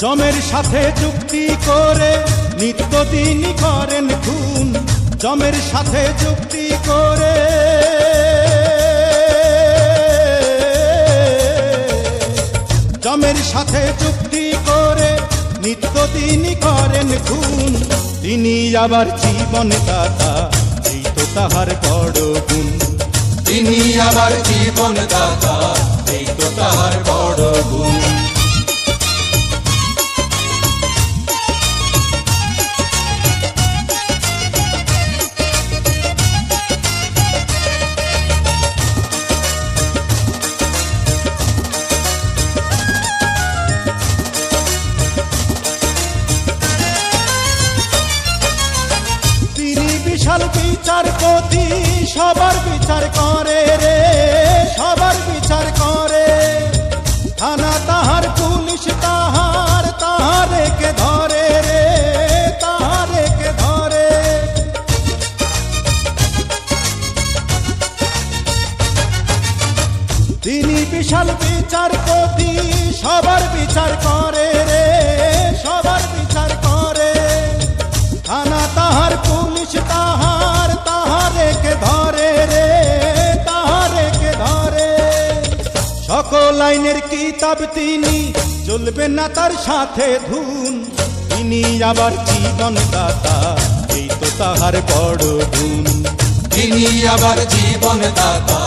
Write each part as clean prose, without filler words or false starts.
জমের সাথে চুক্তি করে নিত্যদিনই করেন খুন। জমের সাথে চুক্তি করে জমের সাথে চুক্তি করে নিত্যদিনই করেন খুন। তিনি আবার জীবন দাতা, এই তো তাহার বড় গুণ। তিনি আবার জীবন দাতা, এই তো তাহার বড় গুণ। বিশাল বিচারপতি, সবার বিচার করে রে, সবার বিচার করে। থানা তাহার, পুলিশ তাহার, তাহারে কে ধরে রে, তাহারে কে ধরে। তিনি বিশাল বিচারপতি, সবার বিচার করে রে, সবার বিচার করে। থানা তাহার, পুলিশ তাহার, তাহারে কে ধরে রে, তাহারে কে ধরে। সকল আইনের কিতাব তিনি, চলবে না তার সাথে ধুন। তিনি আবার জীবন দাতা, এই তো তাহার বড় গুণ। তিনি আবার জীবন দাতা,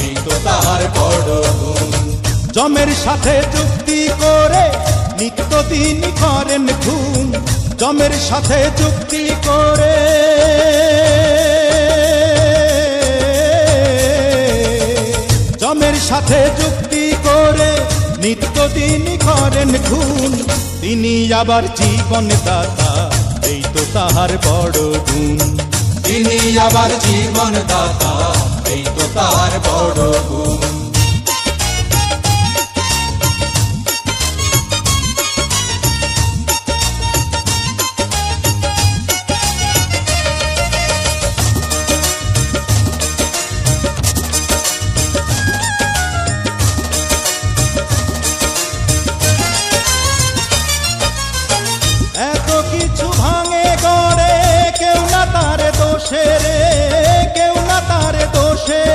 এই তো তাহার বড় গুণ। জমের সাথে চুক্তি করে নিত্যদিনই করেন খুন। জমের সাথে চুক্তি করে জমের সাথে চুক্তি করে নিত্যদিনই করেন খুন। তিনি আবার জীবন দাতা, এই তো তাহার বড় গুণ। তিনি আবার জীবন দাতা, এই তো তাহার বড় গুণ। এত কিছু ভাঙে গড়ে, কেউ না তার দোষে রে, কেউ না তার দোষে।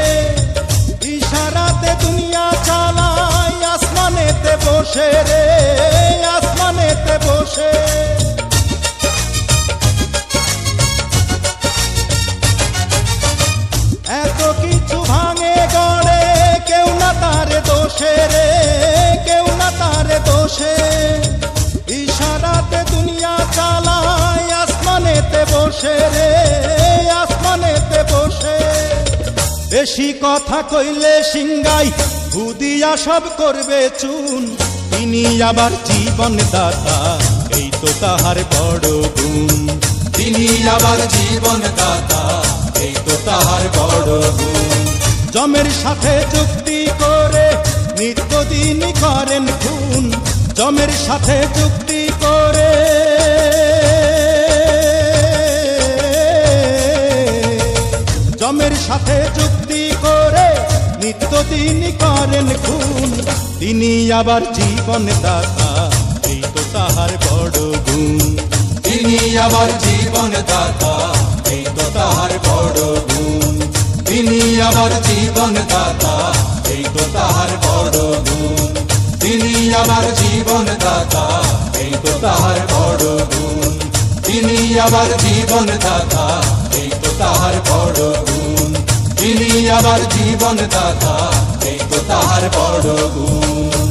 ইশারাতে দুনিয়া চালায়, আসমানেতে বসে রে, আসমানেতে বসে। এত কিছু ভাঙে গড়ে, কেউ না তার দোষে রে, কেউ না তার দোষে। ইশারাতে দুনিয়া চালায়, আসমানেতে বসে রে, আসমানেতে বসে। বেশি কথা কইলে সিংগাই, ভুদিয়া সব করবে চুন। তিনি আবার জীবন দাতা, এই তো তাহার বড় গুণ। তিনি আবার জীবন দাতা, এই তো তাহার বড় গুণ। জমের সাথে চুক্তি করে নিত্যদিনই করেন খুন। জমের সাথে চুক্তি করে জমের সাথে চুক্তি করে নিত্যদিনই করেন খুন। তিনি আবার জীবন দাতা, এই তো তাহার বড় গুণ। তিনি আবার জীবন দাতা, এই তো তাহার বড় গুণ। তিনি আবার জীবন দাতা, এই তো তাহার বড় গুণ। তিনি আবার জীবন দাতা, এই তো তাহার বড় গুণ। তিনি আবার জীবন দাতা, এই তো তাহার বড় গুণ। তিনি আবার জীবন দাতা, এই তো তাহার বড় গুণ।